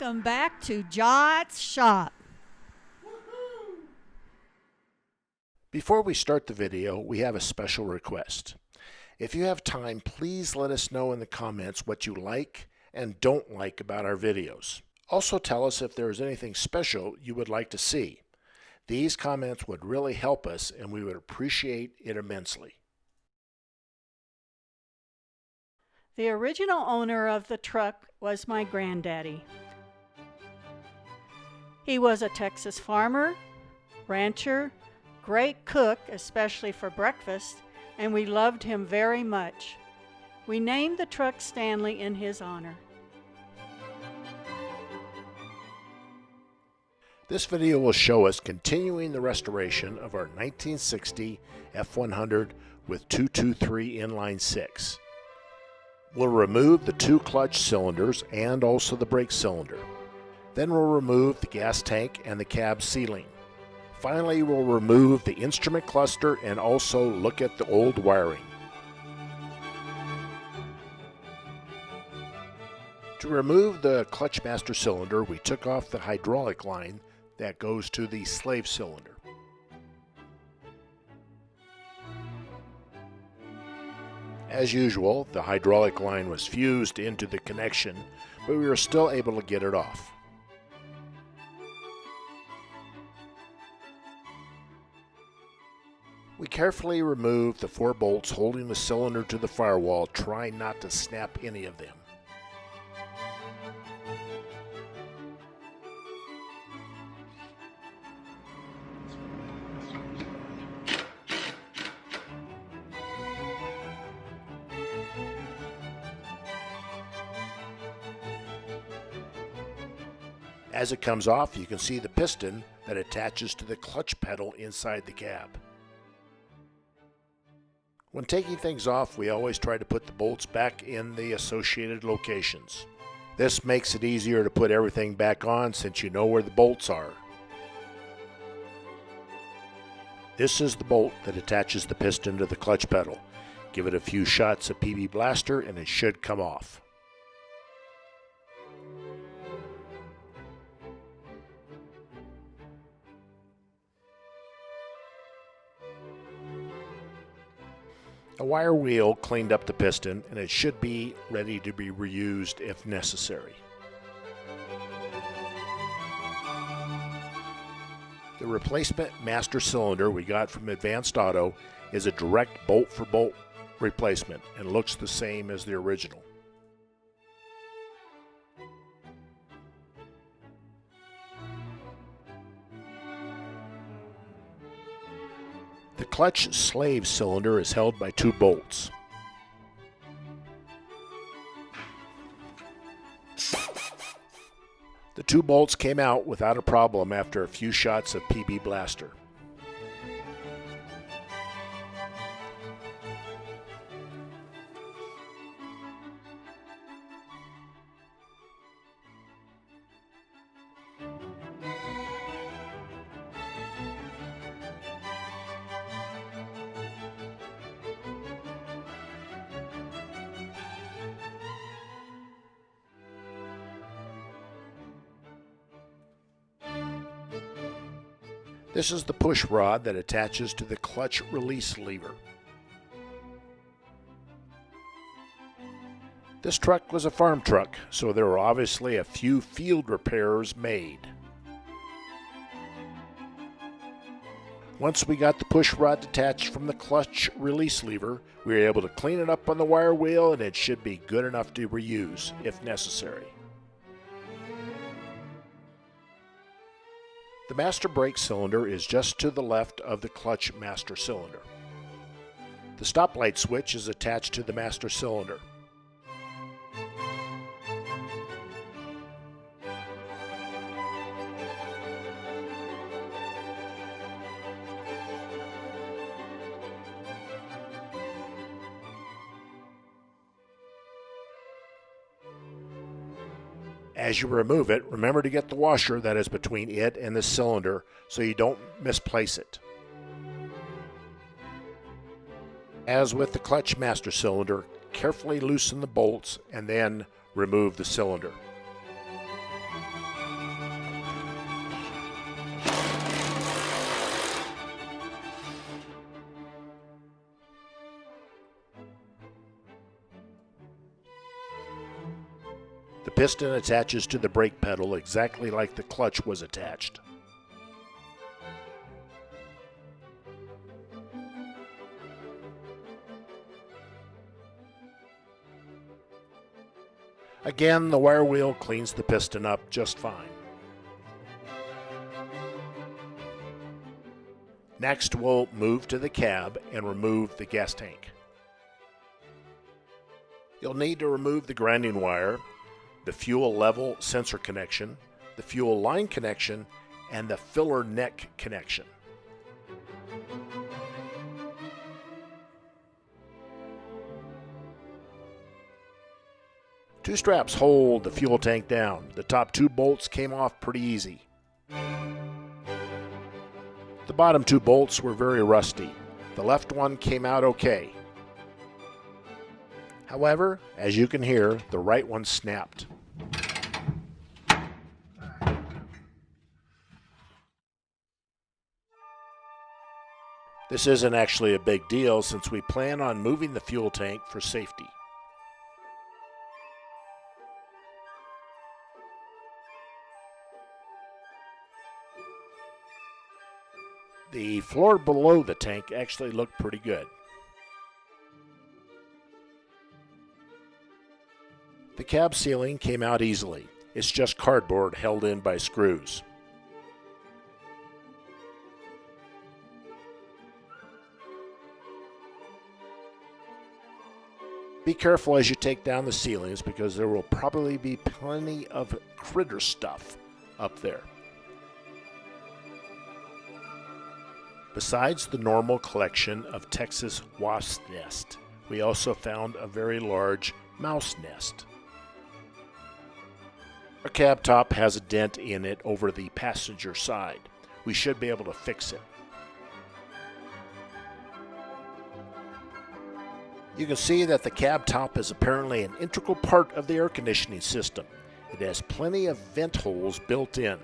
Welcome back to Jot's Shop. Before we start the video, we have a special request. If you have time, please let us know in the comments what you like and don't like about our videos. Also tell us if there is anything special you would like to see. These comments would really help us and we would appreciate it immensely. The original owner of the truck was my granddaddy. He was a Texas farmer, rancher, great cook, especially for breakfast, and we loved him very much. We named the truck Stanley in his honor. This video will show us continuing the restoration of our 1960 F100 with 223 inline 6. We'll remove the two clutch cylinders and also the brake cylinder. Then we'll remove the gas tank and the cab ceiling. Finally, we'll remove the instrument cluster and also look at the old wiring. To remove the clutch master cylinder, we took off the hydraulic line that goes to the slave cylinder. As usual, the hydraulic line was fused into the connection, but we were still able to get it off. We carefully removed the 4 bolts holding the cylinder to the firewall, trying not to snap any of them. As it comes off, you can see the piston that attaches to the clutch pedal inside the cab. When taking things off, we always try to put the bolts back in the associated locations. This makes it easier to put everything back on since you know where the bolts are. This is the bolt that attaches the piston to the clutch pedal. Give it a few shots of PB Blaster and it should come off. A wire wheel cleaned up the piston and it should be ready to be reused if necessary. The replacement master cylinder we got from Advanced Auto is a direct bolt-for-bolt replacement and looks the same as the original. The clutch slave cylinder is held by 2 bolts. The 2 bolts came out without a problem after a few shots of PB Blaster. This is the push rod that attaches to the clutch release lever. This truck was a farm truck, so there were obviously a few field repairs made. Once we got the push rod detached from the clutch release lever, we were able to clean it up on the wire wheel and it should be good enough to reuse if necessary. The master brake cylinder is just to the left of the clutch master cylinder. The stoplight switch is attached to the master cylinder. As you remove it, remember to get the washer that is between it and the cylinder so you don't misplace it. As with the clutch master cylinder, carefully loosen the bolts and then remove the cylinder. piston attaches to the brake pedal exactly like the clutch was attached. Again, the wire wheel cleans the piston up just fine. Next, we'll move to the cab and remove the gas tank. You'll need to remove the grounding wire, the fuel level sensor connection, the fuel line connection, and the filler neck connection. Two straps hold the fuel tank down. The top two bolts came off pretty easy. The bottom two bolts were very rusty. The left one came out okay. However, as you can hear, the right one snapped. This isn't actually a big deal since we plan on moving the fuel tank for safety. The floor below the tank actually looked pretty good. The cab ceiling came out easily. It's just cardboard held in by screws. Be careful as you take down the ceilings because there will probably be plenty of critter stuff up there. Besides the normal collection of Texas wasp nest, we also found a very large mouse nest. Our cab top has a dent in it over the passenger side. We should be able to fix it. You can see that the cab top is apparently an integral part of the air conditioning system. It has plenty of vent holes built in.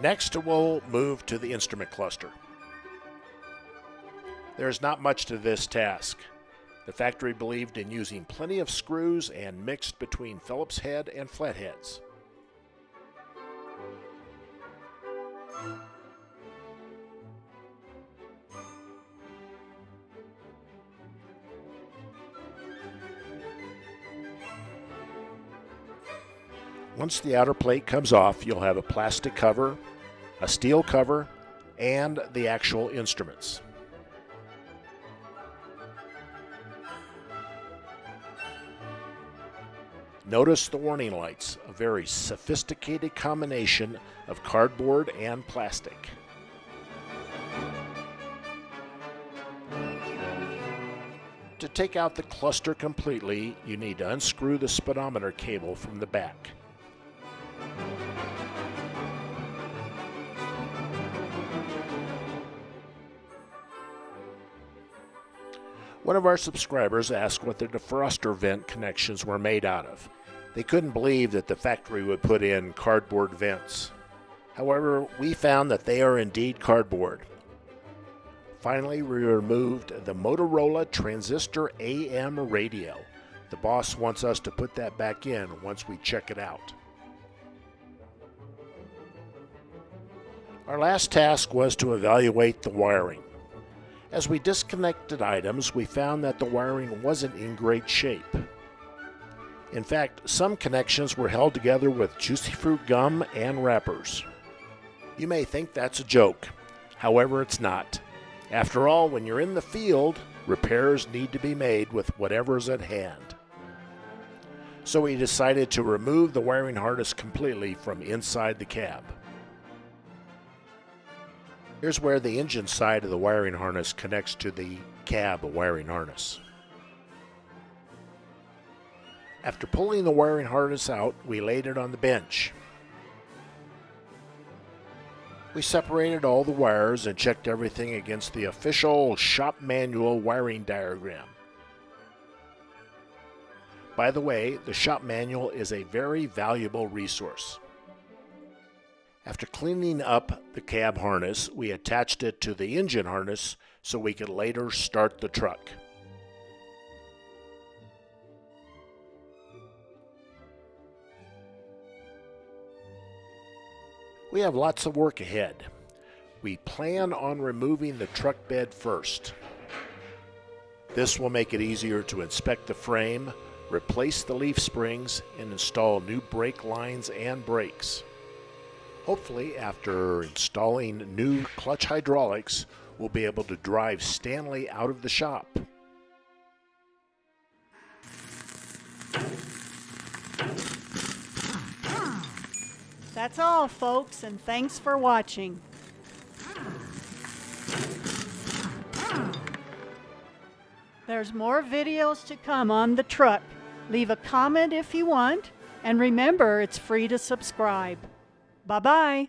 Next, we'll move to the instrument cluster. There is not much to this task. The factory believed in using plenty of screws and mixed between Phillips head and flatheads. Once the outer plate comes off, you'll have a plastic cover, a steel cover, and the actual instruments. Notice the warning lights, a very sophisticated combination of cardboard and plastic. To take out the cluster completely, you need to unscrew the speedometer cable from the back. One of our subscribers asked what the defroster vent connections were made out of. They couldn't believe that the factory would put in cardboard vents. However, we found that they are indeed cardboard. Finally, we removed the Motorola transistor AM radio. The boss wants us to put that back in once we check it out. Our last task was to evaluate the wiring. As we disconnected items, we found that the wiring wasn't in great shape. In fact, some connections were held together with juicy fruit gum and wrappers. You may think that's a joke. However, it's not. After all, when you're in the field, repairs need to be made with whatever's at hand. So we decided to remove the wiring harness completely from inside the cab. Here's where the engine side of the wiring harness connects to the cab wiring harness. After pulling the wiring harness out, we laid it on the bench. We separated all the wires and checked everything against the official shop manual wiring diagram. By the way, the shop manual is a very valuable resource. After cleaning up the cab harness, we attached it to the engine harness so we could later start the truck. We have lots of work ahead. We plan on removing the truck bed first. This will make it easier to inspect the frame, replace the leaf springs, and install new brake lines and brakes. Hopefully, after installing new clutch hydraulics, we'll be able to drive Stanley out of the shop. That's all, folks, and thanks for watching. There's more videos to come on the truck. Leave a comment if you want, and remember, it's free to subscribe. Bye-bye.